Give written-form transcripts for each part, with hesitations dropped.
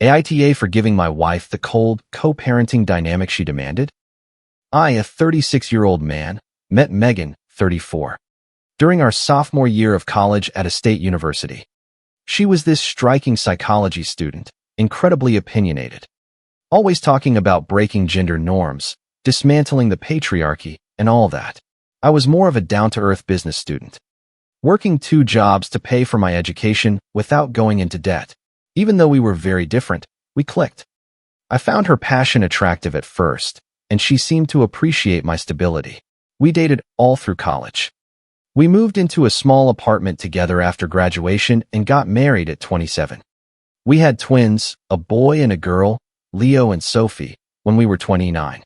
AITA for giving my wife the cold, co-parenting dynamic she demanded? I, a 36-year-old man, met Megan, 34, during our sophomore year of college at a state university. She was this striking psychology student, incredibly opinionated, always talking about breaking gender norms, dismantling the patriarchy, and all that. I was more of a down-to-earth business student, working 2 jobs to pay for my education without going into debt. Even though we were very different, we clicked. I found her passion attractive at first, and she seemed to appreciate my stability. We dated all through college. We moved into a small apartment together after graduation and got married at 27. We had twins, a boy and a girl, Leo and Sophie, when we were 29.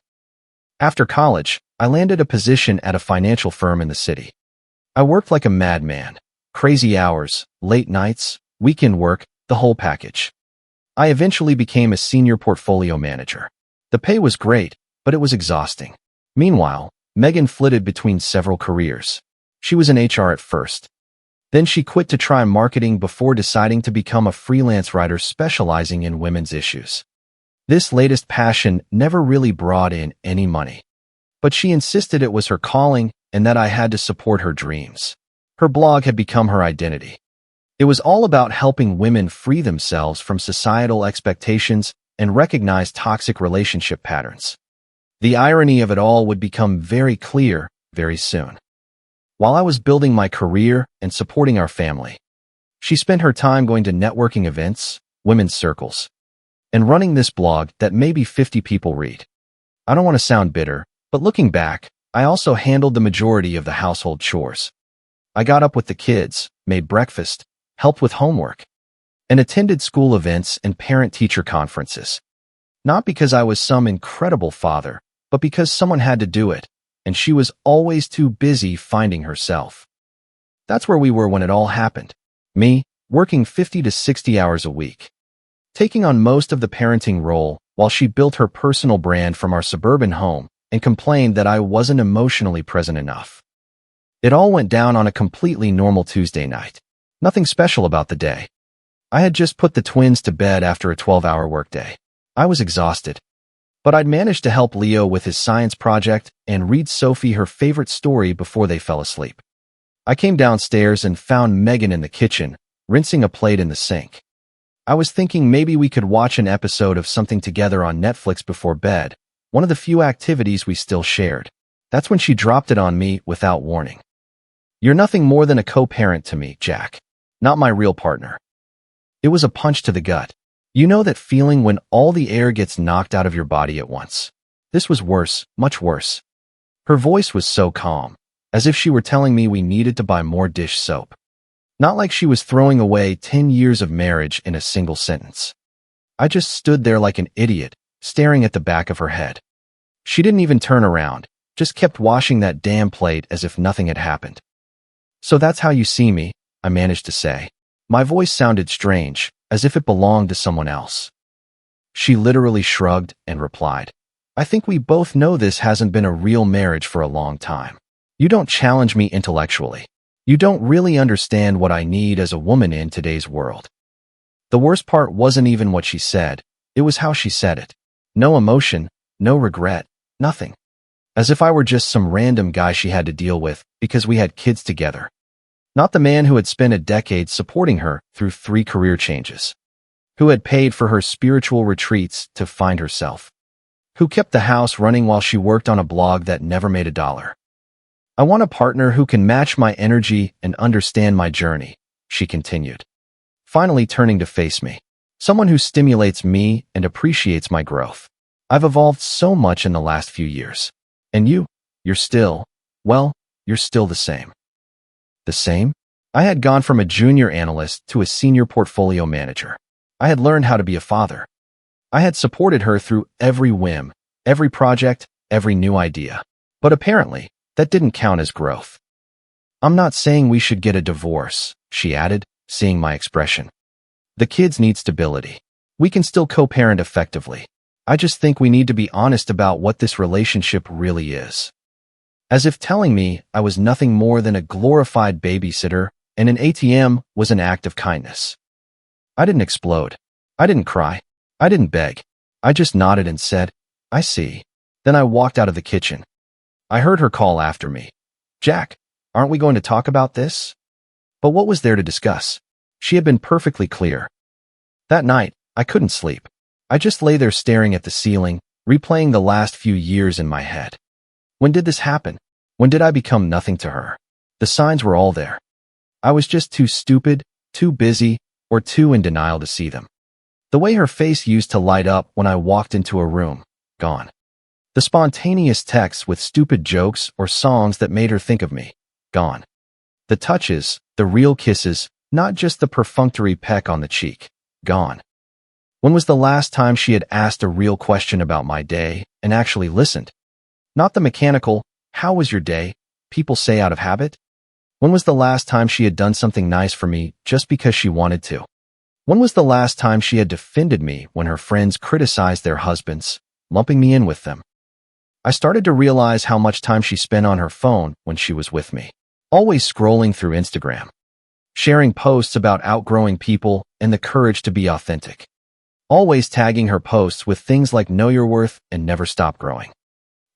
After college, I landed a position at a financial firm in the city. I worked like a madman, crazy hours, late nights, weekend work, the whole package. I eventually became a senior portfolio manager. The pay was great, but it was exhausting. Meanwhile, Megan flitted between several careers. She was in HR at first. Then she quit to try marketing before deciding to become a freelance writer specializing in women's issues. This latest passion never really brought in any money, but she insisted it was her calling and that I had to support her dreams. Her blog had become her identity. It was all about helping women free themselves from societal expectations and recognize toxic relationship patterns. The irony of it all would become very clear very soon. While I was building my career and supporting our family, she spent her time going to networking events, women's circles, and running this blog that maybe 50 people read. I don't want to sound bitter, but looking back, I also handled the majority of the household chores. I got up with the kids, made breakfast, helped with homework, and attended school events and parent-teacher conferences. Not because I was some incredible father, but because someone had to do it, and she was always too busy finding herself. That's where we were when it all happened. Me, working 50 to 60 hours a week, taking on most of the parenting role while she built her personal brand from our suburban home and complained that I wasn't emotionally present enough. It all went down on a completely normal Tuesday night. Nothing special about the day. I had just put the twins to bed after a 12-hour workday. I was exhausted, but I'd managed to help Leo with his science project and read Sophie her favorite story before they fell asleep. I came downstairs and found Megan in the kitchen, rinsing a plate in the sink. I was thinking maybe we could watch an episode of something together on Netflix before bed, one of the few activities we still shared. That's when she dropped it on me without warning. "You're nothing more than a co-parent to me, Jack. Not my real partner." It was a punch to the gut. You know that feeling when all the air gets knocked out of your body at once? This was worse, much worse. Her voice was so calm, as if she were telling me we needed to buy more dish soap. Not like she was throwing away 10 years of marriage in a single sentence. I just stood there like an idiot, staring at the back of her head. She didn't even turn around, just kept washing that damn plate as if nothing had happened. "So that's how you see me," I managed to say. My voice sounded strange, as if it belonged to someone else. She literally shrugged and replied, "I think we both know this hasn't been a real marriage for a long time. You don't challenge me intellectually. You don't really understand what I need as a woman in today's world." The worst part wasn't even what she said, it was how she said it. No emotion, no regret, nothing. As if I were just some random guy she had to deal with because we had kids together. Not the man who had spent a decade supporting her through 3 career changes, who had paid for her spiritual retreats to find herself, who kept the house running while she worked on a blog that never made a dollar. "I want a partner who can match my energy and understand my journey," she continued, finally turning to face me. "Someone who stimulates me and appreciates my growth. I've evolved so much in the last few years. And you're still, well, you're still the same." The same? I had gone from a junior analyst to a senior portfolio manager. I had learned how to be a father. I had supported her through every whim, every project, every new idea. But apparently, that didn't count as growth. "I'm not saying we should get a divorce," she added, seeing my expression. "The kids need stability. We can still co-parent effectively. I just think we need to be honest about what this relationship really is." As if telling me I was nothing more than a glorified babysitter and an ATM was an act of kindness. I didn't explode. I didn't cry. I didn't beg. I just nodded and said, I see. Then I walked out of the kitchen. I heard her call after me. Jack, aren't we going to talk about this? But what was there to discuss? She had been perfectly clear. That night, I couldn't sleep. I just lay there staring at the ceiling, replaying the last few years in my head. When did this happen? When did I become nothing to her? The signs were all there. I was just too stupid, too busy, or too in denial to see them. The way her face used to light up when I walked into a room, gone. The spontaneous texts with stupid jokes or songs that made her think of me, gone. The touches, the real kisses, not just the perfunctory peck on the cheek, gone. When was the last time she had asked a real question about my day and actually listened? Not the mechanical, how was your day, people say out of habit? When was the last time she had done something nice for me just because she wanted to? When was the last time she had defended me when her friends criticized their husbands, lumping me in with them? I started to realize how much time she spent on her phone when she was with me, always scrolling through Instagram, sharing posts about outgrowing people and the courage to be authentic, always tagging her posts with things like know your worth and never stop growing.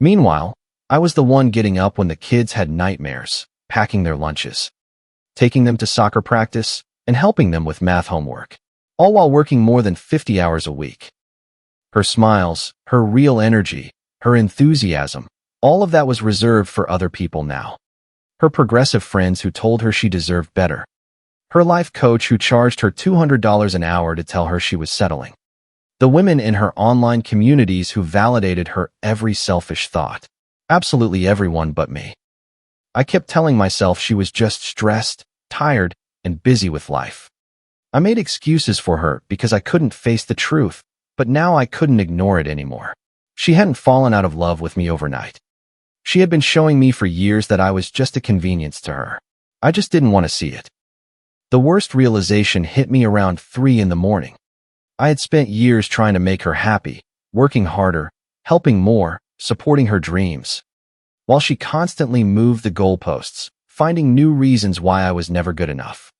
Meanwhile, I was the one getting up when the kids had nightmares, packing their lunches, taking them to soccer practice, and helping them with math homework, all while working more than 50 hours a week. Her smiles, her real energy, her enthusiasm, all of that was reserved for other people now. Her progressive friends who told her she deserved better. Her life coach who charged her $200 an hour to tell her she was settling. The women in her online communities who validated her every selfish thought. Absolutely everyone but me. I kept telling myself she was just stressed, tired, and busy with life. I made excuses for her because I couldn't face the truth, but now I couldn't ignore it anymore. She hadn't fallen out of love with me overnight. She had been showing me for years that I was just a convenience to her. I just didn't want to see it. The worst realization hit me around 3 in the morning. I had spent years trying to make her happy, working harder, helping more, supporting her dreams, while she constantly moved the goalposts, finding new reasons why I was never good enough.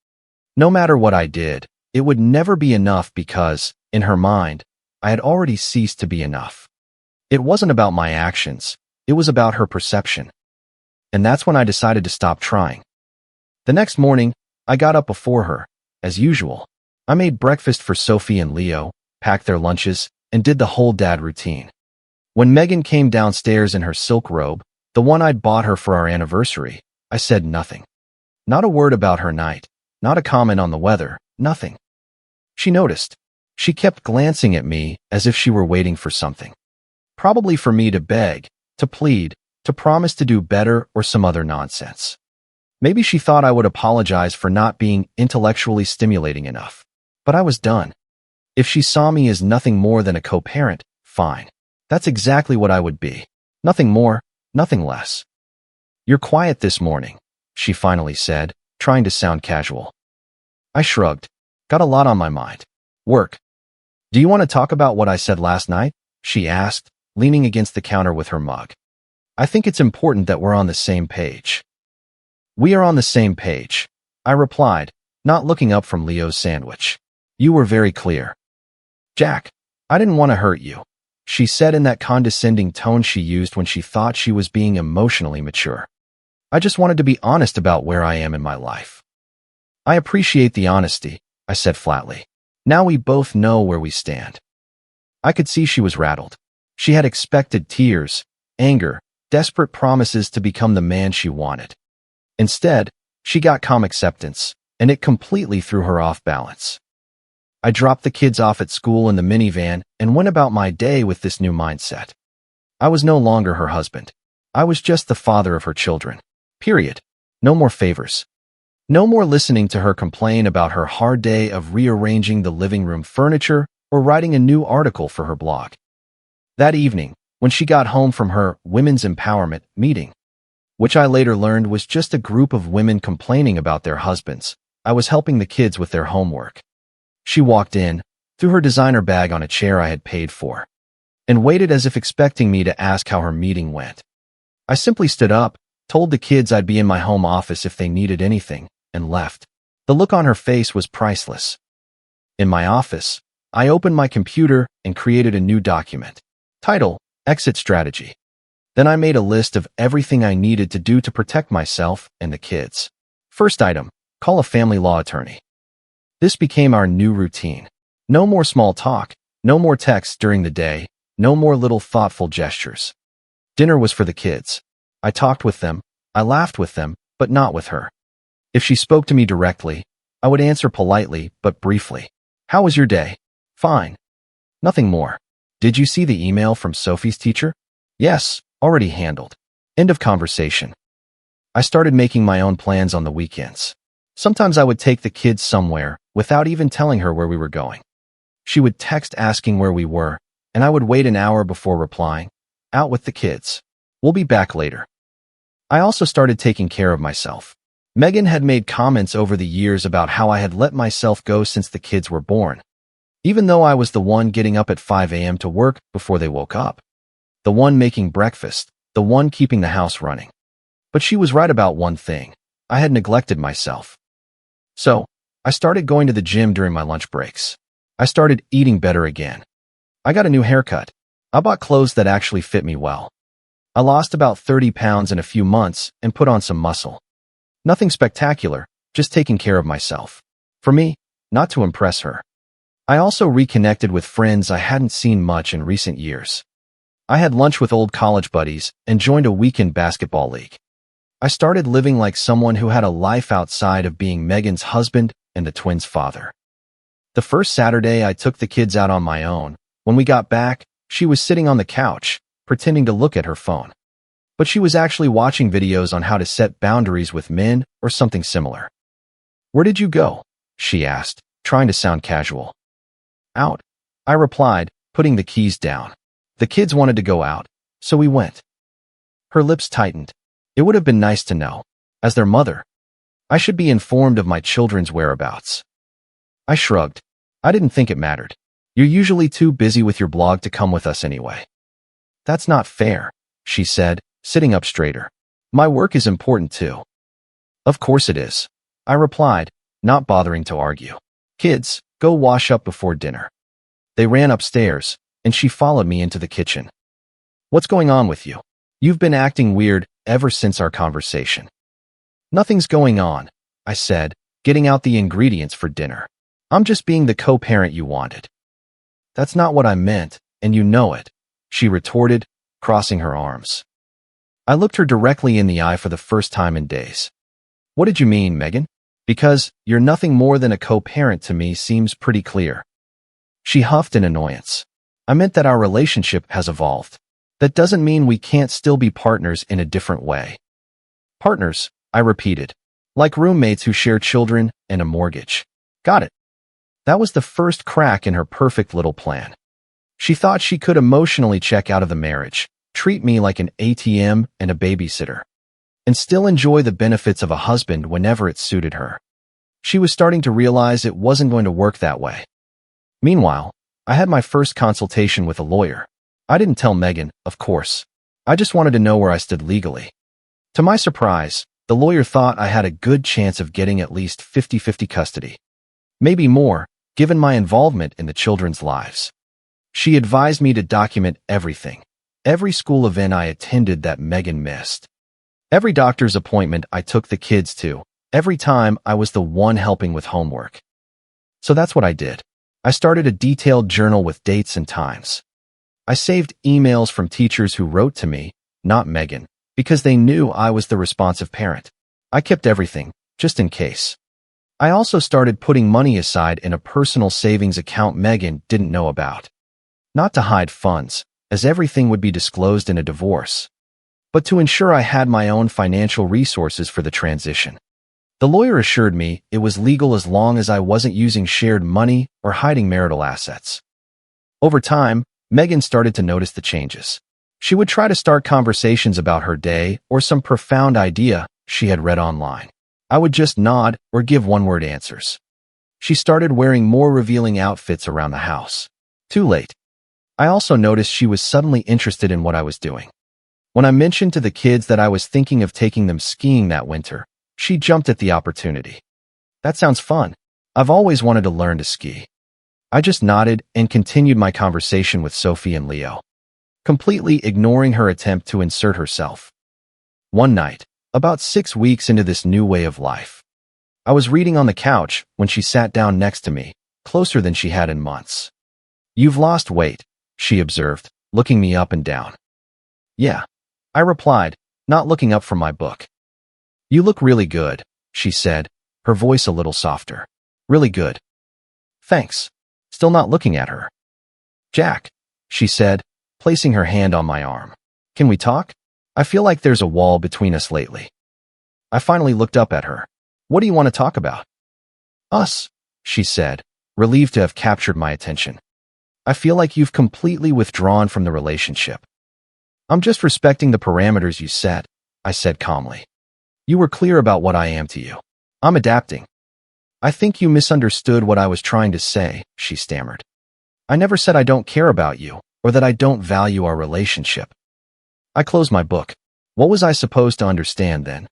No matter what I did, it would never be enough because, in her mind, I had already ceased to be enough. It wasn't about my actions, it was about her perception. And that's when I decided to stop trying. The next morning, I got up before her, as usual. I made breakfast for Sophie and Leo, packed their lunches, and did the whole dad routine. When Megan came downstairs in her silk robe, the one I'd bought her for our anniversary, I said nothing. Not a word about her night, not a comment on the weather, nothing. She noticed. She kept glancing at me as if she were waiting for something. Probably for me to beg, to plead, to promise to do better or some other nonsense. Maybe she thought I would apologize for not being intellectually stimulating enough. But I was done. If she saw me as nothing more than a co-parent, fine. That's exactly what I would be. Nothing more, nothing less. You're quiet this morning, she finally said, trying to sound casual. I shrugged. Got a lot on my mind. Work. Do you want to talk about what I said last night? She asked, leaning against the counter with her mug. I think it's important that we're on the same page. We are on the same page, I replied, not looking up from Leo's sandwich. You were very clear. Jack, I didn't want to hurt you, she said in that condescending tone she used when she thought she was being emotionally mature. I just wanted to be honest about where I am in my life. I appreciate the honesty, I said flatly. Now we both know where we stand. I could see she was rattled. She had expected tears, anger, desperate promises to become the man she wanted. Instead, she got calm acceptance, and it completely threw her off balance. I dropped the kids off at school in the minivan and went about my day with this new mindset. I was no longer her husband. I was just the father of her children. Period. No more favors. No more listening to her complain about her hard day of rearranging the living room furniture or writing a new article for her blog. That evening, when she got home from her women's empowerment meeting, which I later learned was just a group of women complaining about their husbands, I was helping the kids with their homework. She walked in, threw her designer bag on a chair I had paid for, and waited as if expecting me to ask how her meeting went. I simply stood up, told the kids I'd be in my home office if they needed anything, and left. The look on her face was priceless. In my office, I opened my computer and created a new document. Title: Exit Strategy. Then I made a list of everything I needed to do to protect myself and the kids. First item: call a family law attorney. This became our new routine. No more small talk, no more texts during the day, no more little thoughtful gestures. Dinner was for the kids. I talked with them, I laughed with them, but not with her. If she spoke to me directly, I would answer politely but briefly. How was your day? Fine. Nothing more. Did you see the email from Sophie's teacher? Yes, already handled. End of conversation. I started making my own plans on the weekends. Sometimes I would take the kids somewhere without even telling her where we were going. She would text asking where we were, and I would wait an hour before replying. Out with the kids. We'll be back later. I also started taking care of myself. Megan had made comments over the years about how I had let myself go since the kids were born, even though I was the one getting up at 5 a.m. to work before they woke up, the one making breakfast, the one keeping the house running. But she was right about one thing. I had neglected myself. So, I started going to the gym during my lunch breaks. I started eating better again. I got a new haircut. I bought clothes that actually fit me well. I lost about 30 pounds in a few months and put on some muscle. Nothing spectacular, just taking care of myself. For me, not to impress her. I also reconnected with friends I hadn't seen much in recent years. I had lunch with old college buddies and joined a weekend basketball league. I started living like someone who had a life outside of being Megan's husband and the twins' father. The first Saturday I took the kids out on my own. When we got back, she was sitting on the couch, pretending to look at her phone. But she was actually watching videos on how to set boundaries with men or something similar. Where did you go? She asked, trying to sound casual. Out, I replied, putting the keys down. The kids wanted to go out, so we went. Her lips tightened. It would have been nice to know. As their mother, I should be informed of my children's whereabouts. I shrugged. I didn't think it mattered. You're usually too busy with your blog to come with us anyway. That's not fair, she said, sitting up straighter. My work is important too. Of course it is, I replied, not bothering to argue. Kids, go wash up before dinner. They ran upstairs, and she followed me into the kitchen. What's going on with you? You've been acting weird ever since our conversation. Nothing's going on, I said, getting out the ingredients for dinner. I'm just being the co-parent you wanted. That's not what I meant, and you know it, she retorted, crossing her arms. I looked her directly in the eye for the first time in days. What did you mean, Megan? Because you're nothing more than a co-parent to me seems pretty clear. She huffed in annoyance. I meant that our relationship has evolved. That doesn't mean we can't still be partners in a different way. Partners, I repeated. Like roommates who share children and a mortgage. Got it. That was the first crack in her perfect little plan. She thought she could emotionally check out of the marriage, treat me like an ATM and a babysitter, and still enjoy the benefits of a husband whenever it suited her. She was starting to realize it wasn't going to work that way. Meanwhile, I had my first consultation with a lawyer. I didn't tell Megan, of course. I just wanted to know where I stood legally. To my surprise, the lawyer thought I had a good chance of getting at least 50-50 custody. Maybe more, given my involvement in the children's lives. She advised me to document everything. Every school event I attended that Megan missed. Every doctor's appointment I took the kids to. Every time I was the one helping with homework. So that's what I did. I started a detailed journal with dates and times. I saved emails from teachers who wrote to me, not Megan, because they knew I was the responsive parent. I kept everything, just in case. I also started putting money aside in a personal savings account Megan didn't know about. Not to hide funds, as everything would be disclosed in a divorce, but to ensure I had my own financial resources for the transition. The lawyer assured me it was legal as long as I wasn't using shared money or hiding marital assets. Over time, Megan started to notice the changes. She would try to start conversations about her day or some profound idea she had read online. I would just nod or give one-word answers. She started wearing more revealing outfits around the house. Too late. I also noticed she was suddenly interested in what I was doing. When I mentioned to the kids that I was thinking of taking them skiing that winter, she jumped at the opportunity. That sounds fun. I've always wanted to learn to ski. I just nodded and continued my conversation with Sophie and Leo, completely ignoring her attempt to insert herself. One night, about 6 weeks into this new way of life, I was reading on the couch when she sat down next to me, closer than she had in months. "You've lost weight," she observed, looking me up and down. "Yeah," I replied, not looking up from my book. "You look really good," she said, her voice a little softer. "Really good." "Thanks." Still not looking at her. "Jack," she said, placing her hand on my arm. "Can we talk? I feel like there's a wall between us lately." I finally looked up at her. "What do you want to talk about?" "Us," she said, relieved to have captured my attention. "I feel like you've completely withdrawn from the relationship." "I'm just respecting the parameters you set," I said calmly. "You were clear about what I am to you. I'm adapting." "I think you misunderstood what I was trying to say," she stammered. "I never said I don't care about you, or that I don't value our relationship." I closed my book. What was I supposed to understand then?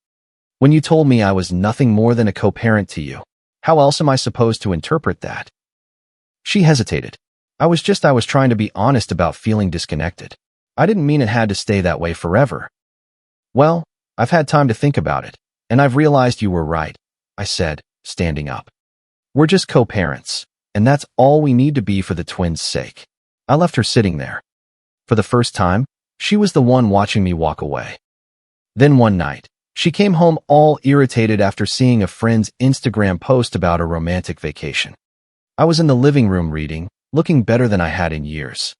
When you told me I was nothing more than a co-parent to you, how else am I supposed to interpret that? She hesitated. I was trying to be honest about feeling disconnected. I didn't mean it had to stay that way forever. "Well, I've had time to think about it, and I've realized you were right," I said, standing up. "We're just co-parents, and that's all we need to be for the twins' sake." I left her sitting there. For the first time, she was the one watching me walk away. Then one night, she came home all irritated after seeing a friend's Instagram post about a romantic vacation. I was in the living room reading, looking better than I had in years.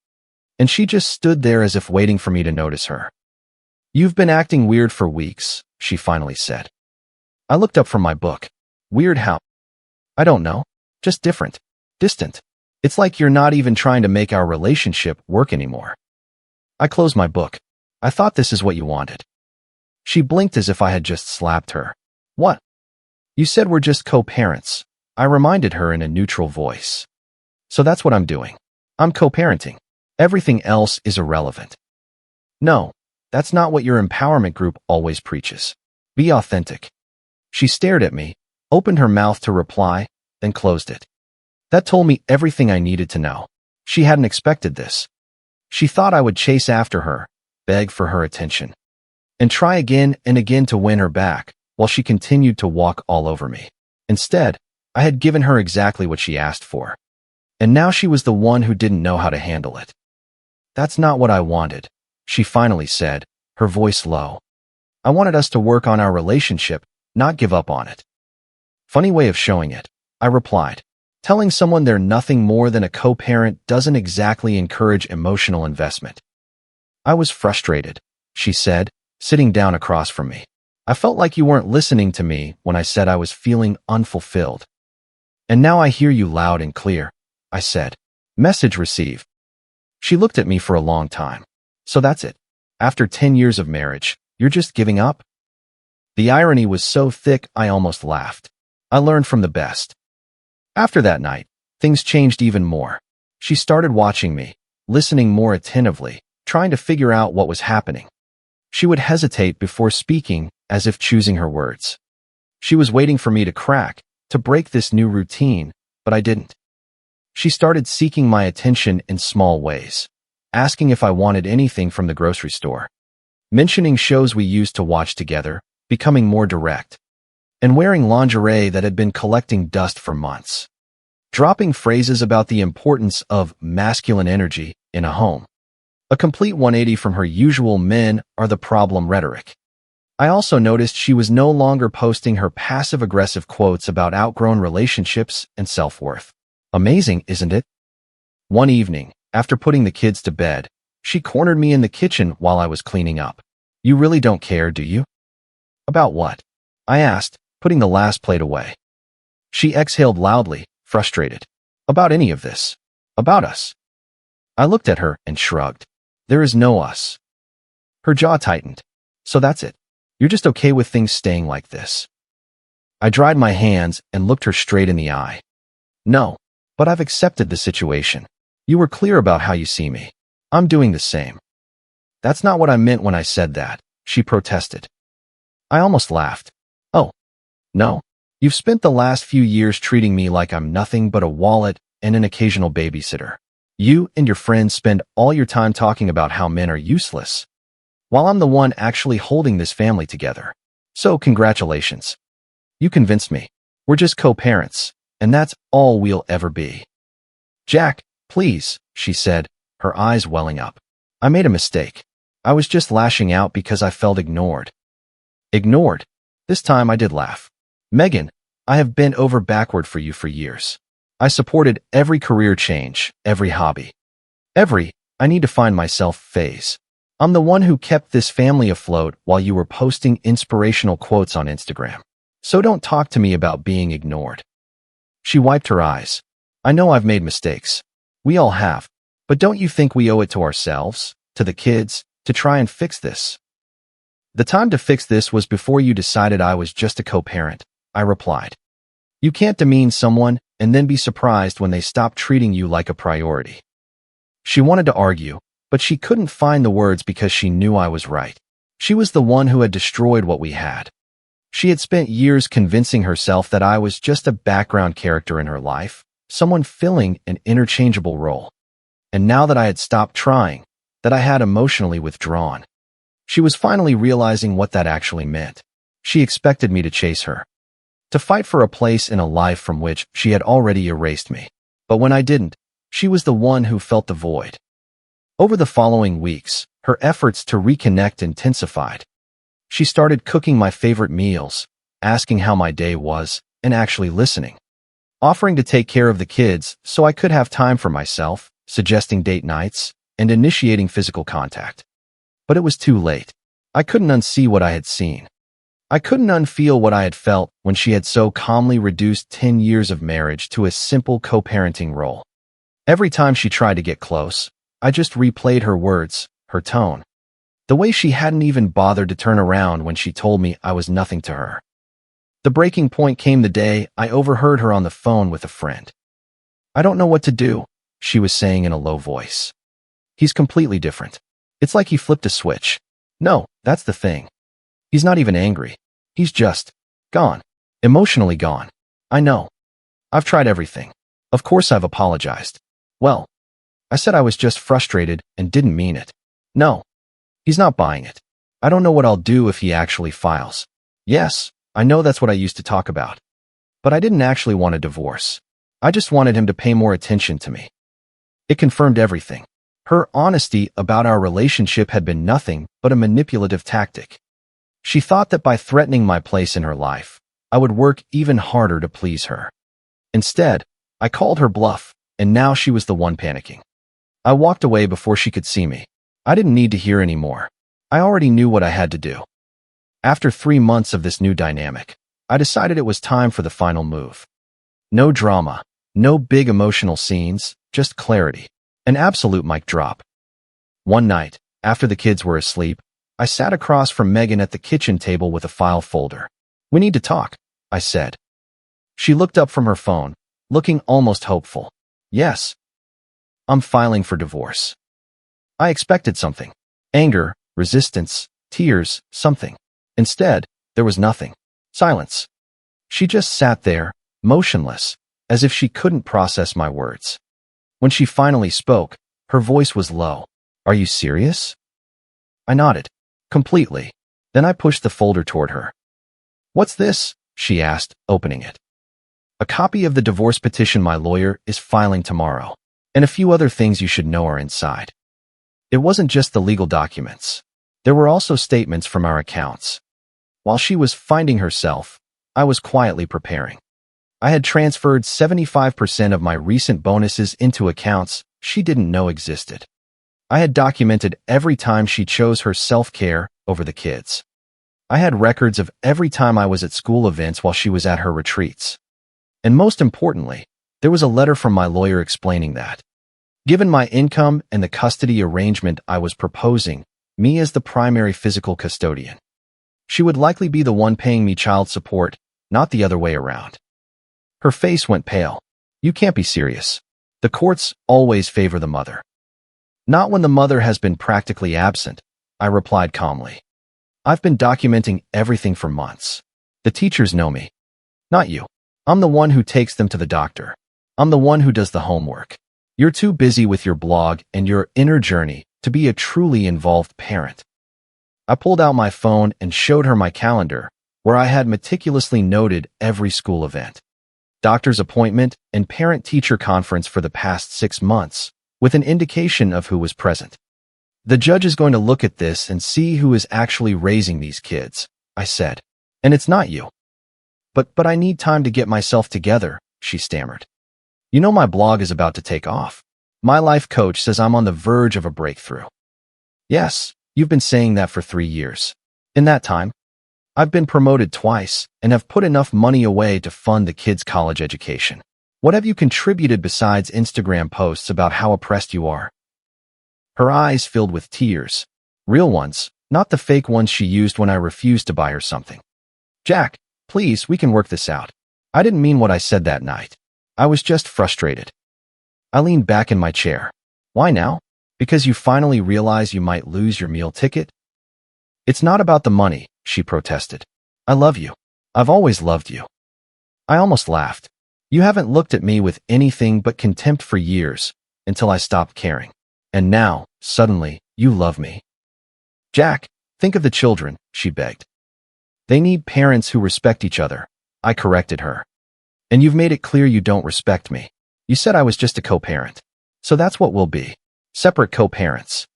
And she just stood there as if waiting for me to notice her. "You've been acting weird for weeks," she finally said. I looked up from my book. "Weird how?" "I don't know. Just different. Distant. It's like you're not even trying to make our relationship work anymore." I closed my book. "I thought this is what you wanted." She blinked as if I had just slapped her. "What?" "You said we're just co-parents," I reminded her in a neutral voice. "So that's what I'm doing. I'm co-parenting. Everything else is irrelevant." "No, that's not what your empowerment group always preaches. Be authentic." She stared at me, opened her mouth to reply, then closed it. That told me everything I needed to know. She hadn't expected this. She thought I would chase after her, beg for her attention, and try again and again to win her back, while she continued to walk all over me. Instead, I had given her exactly what she asked for. And now she was the one who didn't know how to handle it. "That's not what I wanted," she finally said, her voice low. "I wanted us to work on our relationship, not give up on it." "Funny way of showing it," I replied. "Telling someone they're nothing more than a co-parent doesn't exactly encourage emotional investment." "I was frustrated," she said, sitting down across from me. "I felt like you weren't listening to me when I said I was feeling unfulfilled." "And now I hear you loud and clear," I said. "Message received." She looked at me for a long time. "So that's it? After 10 years of marriage, you're just giving up?" The irony was so thick I almost laughed. I learned from the best. After that night, things changed even more. She started watching me, listening more attentively, trying to figure out what was happening. She would hesitate before speaking, as if choosing her words. She was waiting for me to crack, to break this new routine, but I didn't. She started seeking my attention in small ways, asking if I wanted anything from the grocery store, mentioning shows we used to watch together, becoming more direct, and wearing lingerie that had been collecting dust for months, dropping phrases about the importance of masculine energy in a home. A complete 180 from her usual "men are the problem" rhetoric. I also noticed she was no longer posting her passive-aggressive quotes about outgrown relationships and self-worth. Amazing, isn't it? One evening, after putting the kids to bed, she cornered me in the kitchen while I was cleaning up. "You really don't care, do you?" "About what?" I asked, putting the last plate away. She exhaled loudly, frustrated. "About any of this. About us." I looked at her and shrugged. "There is no us." Her jaw tightened. "So that's it. You're just okay with things staying like this?" I dried my hands and looked her straight in the eye. "No, but I've accepted the situation. You were clear about how you see me. I'm doing the same." "That's not what I meant when I said that," she protested. I almost laughed. "Oh, no. You've spent the last few years treating me like I'm nothing but a wallet, and an occasional babysitter. You and your friends spend all your time talking about how men are useless, while I'm the one actually holding this family together. So congratulations. You convinced me. We're just co-parents, and that's all we'll ever be. Jack, please, she said, her eyes welling up. I made a mistake. I was just lashing out because I felt ignored. Ignored? This time I did laugh. Megan, I have bent over backward for you for years. I supported every career change, every hobby. Every I need to find myself phase. I'm the one who kept this family afloat while you were posting inspirational quotes on Instagram. So don't talk to me about being ignored. She wiped her eyes. I know I've made mistakes. We all have. But don't you think we owe it to ourselves, to the kids, to try and fix this? The time to fix this was before you decided I was just a co-parent, I replied. You can't demean someone and then be surprised when they stop treating you like a priority. She wanted to argue, but she couldn't find the words because she knew I was right. She was the one who had destroyed what we had. She had spent years convincing herself that I was just a background character in her life, someone filling an interchangeable role. And now that I had stopped trying, that I had emotionally withdrawn, she was finally realizing what that actually meant. She expected me to chase her, to fight for a place in a life from which she had already erased me. But when I didn't, she was the one who felt the void. Over the following weeks, her efforts to reconnect intensified. She started cooking my favorite meals, asking how my day was, and actually listening. Offering to take care of the kids so I could have time for myself, suggesting date nights, and initiating physical contact. But it was too late. I couldn't unsee what I had seen. I couldn't unfeel what I had felt when she had so calmly reduced 10 years of marriage to a simple co-parenting role. Every time she tried to get close, I just replayed her words, her tone. The way she hadn't even bothered to turn around when she told me I was nothing to her. The breaking point came the day I overheard her on the phone with a friend. I don't know what to do, she was saying in a low voice. He's completely different. It's like he flipped a switch. No, that's the thing. He's not even angry. He's just gone. Emotionally gone. I know. I've tried everything. Of course I've apologized. Well, I said I was just frustrated and didn't mean it. No. He's not buying it. I don't know what I'll do if he actually files. Yes, I know that's what I used to talk about. But I didn't actually want a divorce. I just wanted him to pay more attention to me. It confirmed everything. Her honesty about our relationship had been nothing but a manipulative tactic. She thought that by threatening my place in her life, I would work even harder to please her. Instead, I called her bluff, and now she was the one panicking. I walked away before she could see me. I didn't need to hear any more. I already knew what I had to do. After 3 months of this new dynamic, I decided it was time for the final move. No drama, no big emotional scenes, just clarity. An absolute mic drop. One night, after the kids were asleep, I sat across from Megan at the kitchen table with a file folder. We need to talk, I said. She looked up from her phone, looking almost hopeful. Yes. I'm filing for divorce. I expected something. Anger, resistance, tears, something. Instead, there was nothing. Silence. She just sat there, motionless, as if she couldn't process my words. When she finally spoke, her voice was low. Are you serious? I nodded. Completely. Then I pushed the folder toward her. What's this? She asked, opening it. A copy of the divorce petition my lawyer is filing tomorrow, and a few other things you should know are inside. It wasn't just the legal documents. There were also statements from our accounts. While she was finding herself, I was quietly preparing. I had transferred 75% of my recent bonuses into accounts she didn't know existed. I had documented every time she chose her self-care over the kids. I had records of every time I was at school events while she was at her retreats. And most importantly, there was a letter from my lawyer explaining that, given my income and the custody arrangement I was proposing, me as the primary physical custodian, she would likely be the one paying me child support, not the other way around. Her face went pale. You can't be serious. The courts always favor the mother. Not when the mother has been practically absent, I replied calmly. I've been documenting everything for months. The teachers know me. Not you. I'm the one who takes them to the doctor. I'm the one who does the homework. You're too busy with your blog and your inner journey to be a truly involved parent. I pulled out my phone and showed her my calendar, where I had meticulously noted every school event, doctor's appointment, and parent-teacher conference for the past 6 months, with an indication of who was present. The judge is going to look at this and see who is actually raising these kids, I said. And it's not you. But I need time to get myself together, she stammered. You know my blog is about to take off. My life coach says I'm on the verge of a breakthrough. Yes, you've been saying that for 3 years. In that time, I've been promoted twice and have put enough money away to fund the kids' college education. What have you contributed besides Instagram posts about how oppressed you are? Her eyes filled with tears. Real ones, not the fake ones she used when I refused to buy her something. Jack, please, we can work this out. I didn't mean what I said that night. I was just frustrated. I leaned back in my chair. Why now? Because you finally realize you might lose your meal ticket? It's not about the money, she protested. I love you. I've always loved you. I almost laughed. You haven't looked at me with anything but contempt for years, until I stopped caring. And now, suddenly, you love me. Jack, think of the children, she begged. They need parents who respect each other, I corrected her. And you've made it clear you don't respect me. You said I was just a co-parent. So that's what we'll be. Separate co-parents.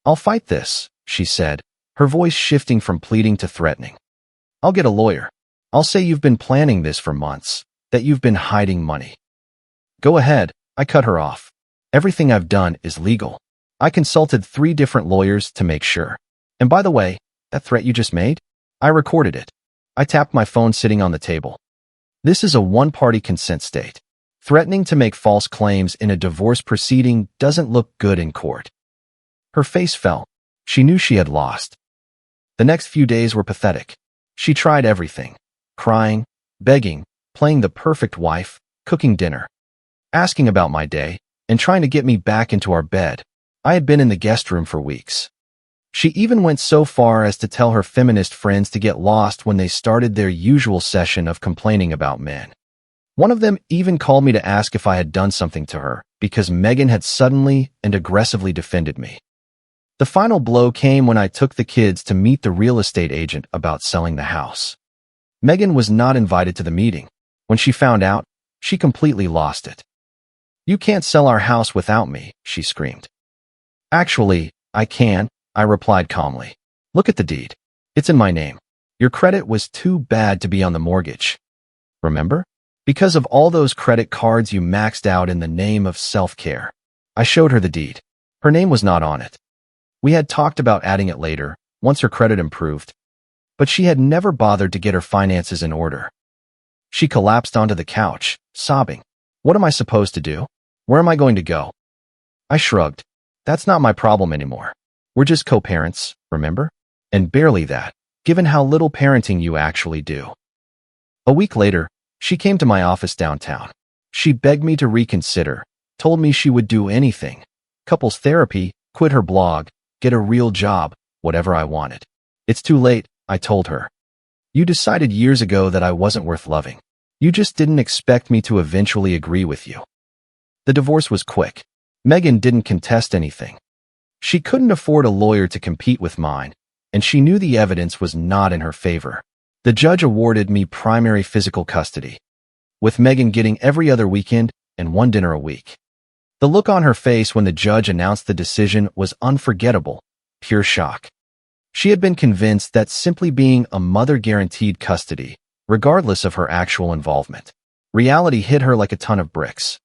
I'll fight this, she said, her voice shifting from pleading to threatening. I'll get a lawyer. I'll say you've been planning this for months, that you've been hiding money. Go ahead, I cut her off. Everything I've done is legal. I consulted 3 different lawyers to make sure. And by the way, that threat you just made? I recorded it. I tapped my phone sitting on the table. This is a one-party consent state. Threatening to make false claims in a divorce proceeding doesn't look good in court. Her face fell. She knew she had lost. The next few days were pathetic. She tried everything. Crying, begging, playing the perfect wife, cooking dinner, asking about my day, and trying to get me back into our bed. I had been in the guest room for weeks. She even went so far as to tell her feminist friends to get lost when they started their usual session of complaining about men. One of them even called me to ask if I had done something to her, because Megan had suddenly and aggressively defended me. The final blow came when I took the kids to meet the real estate agent about selling the house. Megan was not invited to the meeting. When she found out, she completely lost it. You can't sell our house without me, she screamed. Actually, I can, I replied calmly. Look at the deed. It's in my name. Your credit was too bad to be on the mortgage. Remember? Because of all those credit cards you maxed out in the name of self-care. I showed her the deed. Her name was not on it. We had talked about adding it later, once her credit improved. But she had never bothered to get her finances in order. She collapsed onto the couch, sobbing. What am I supposed to do? Where am I going to go? I shrugged. That's not my problem anymore. We're just co-parents, remember? And barely that, given how little parenting you actually do. A week later, she came to my office downtown. She begged me to reconsider, told me she would do anything. Couples therapy, quit her blog, get a real job, whatever I wanted. It's too late, I told her. You decided years ago that I wasn't worth loving. You just didn't expect me to eventually agree with you. The divorce was quick. Megan didn't contest anything. She couldn't afford a lawyer to compete with mine, and she knew the evidence was not in her favor. The judge awarded me primary physical custody, with Megan getting every other weekend and 1 dinner a week. The look on her face when the judge announced the decision was unforgettable, pure shock. She had been convinced that simply being a mother guaranteed custody, regardless of her actual involvement. Reality hit her like a ton of bricks.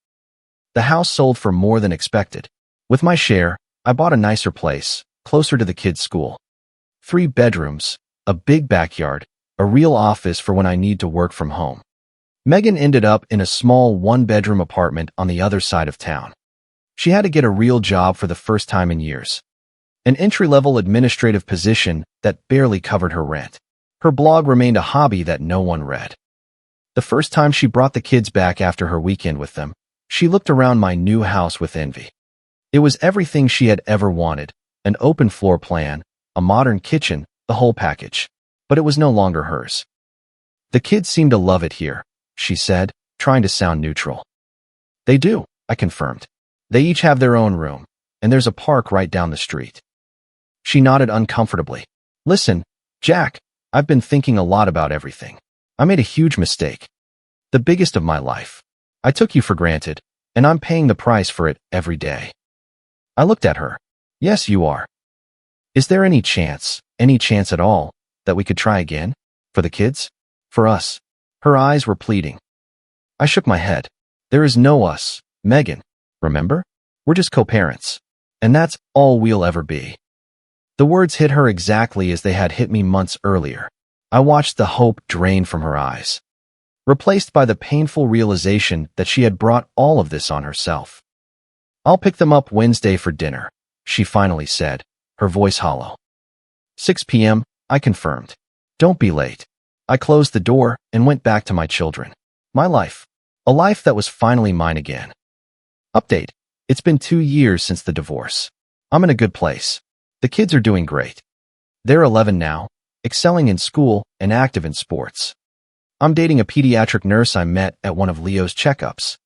The house sold for more than expected. With my share, I bought a nicer place, closer to the kids' school. 3 bedrooms, a big backyard, a real office for when I need to work from home. Megan ended up in a small 1-bedroom apartment on the other side of town. She had to get a real job for the first time in years. An entry-level administrative position that barely covered her rent. Her blog remained a hobby that no one read. The first time she brought the kids back after her weekend with them, she looked around my new house with envy. It was everything she had ever wanted, an open floor plan, a modern kitchen, the whole package. But it was no longer hers. The kids seem to love it here, she said, trying to sound neutral. They do, I confirmed. They each have their own room, and there's a park right down the street. She nodded uncomfortably. Listen, Jack, I've been thinking a lot about everything. I made a huge mistake. The biggest of my life. I took you for granted, and I'm paying the price for it every day. I looked at her. Yes, you are. Is there any chance at all, that we could try again? For the kids? For us? Her eyes were pleading. I shook my head. There is no us, Megan. Remember? We're just co-parents. And that's all we'll ever be. The words hit her exactly as they had hit me months earlier. I watched the hope drain from her eyes, replaced by the painful realization that she had brought all of this on herself. I'll pick them up Wednesday for dinner, she finally said, her voice hollow. 6 p.m., I confirmed. Don't be late. I closed the door and went back to my children. My life. A life that was finally mine again. Update. It's been 2 years since the divorce. I'm in a good place. The kids are doing great. They're 11 now, excelling in school and active in sports. I'm dating a pediatric nurse I met at one of Leo's checkups.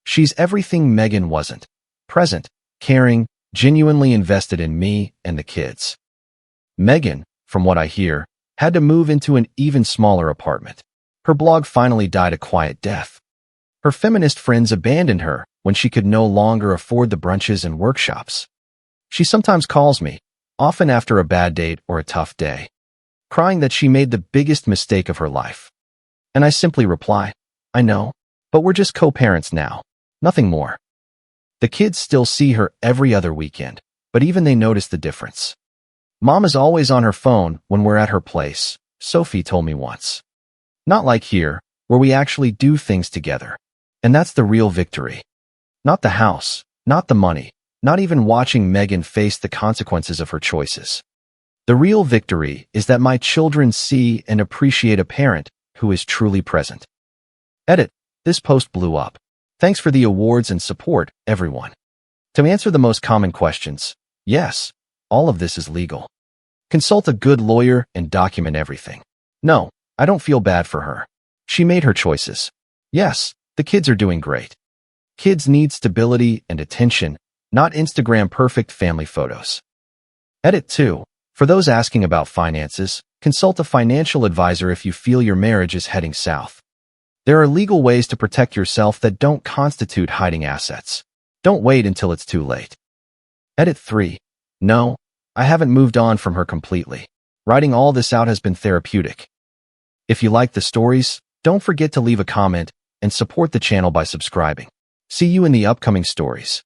She's everything Megan wasn't. Present, caring, genuinely invested in me and the kids. Megan, from what I hear, had to move into an even smaller apartment. Her blog finally died a quiet death. Her feminist friends abandoned her when she could no longer afford the brunches and workshops. She sometimes calls me, often after a bad date or a tough day, crying that she made the biggest mistake of her life. And I simply reply, I know, but we're just co-parents now. Nothing more. The kids still see her every other weekend, but even they notice the difference. Mom is always on her phone when we're at her place, Sophie told me once. Not like here, where we actually do things together. And that's the real victory. Not the house, not the money, not even watching Megan face the consequences of her choices. The real victory is that my children see and appreciate a parent who is truly present. Edit. This post blew up. Thanks for the awards and support, everyone. To answer the most common questions, yes, all of this is legal. Consult a good lawyer and document everything. No, I don't feel bad for her. She made her choices. Yes, the kids are doing great. Kids need stability and attention, not Instagram perfect family photos. Edit 2. For those asking about finances, consult a financial advisor if you feel your marriage is heading south. There are legal ways to protect yourself that don't constitute hiding assets. Don't wait until it's too late. Edit 3. No, I haven't moved on from her completely. Writing all this out has been therapeutic. If you like the stories, don't forget to leave a comment and support the channel by subscribing. See you in the upcoming stories.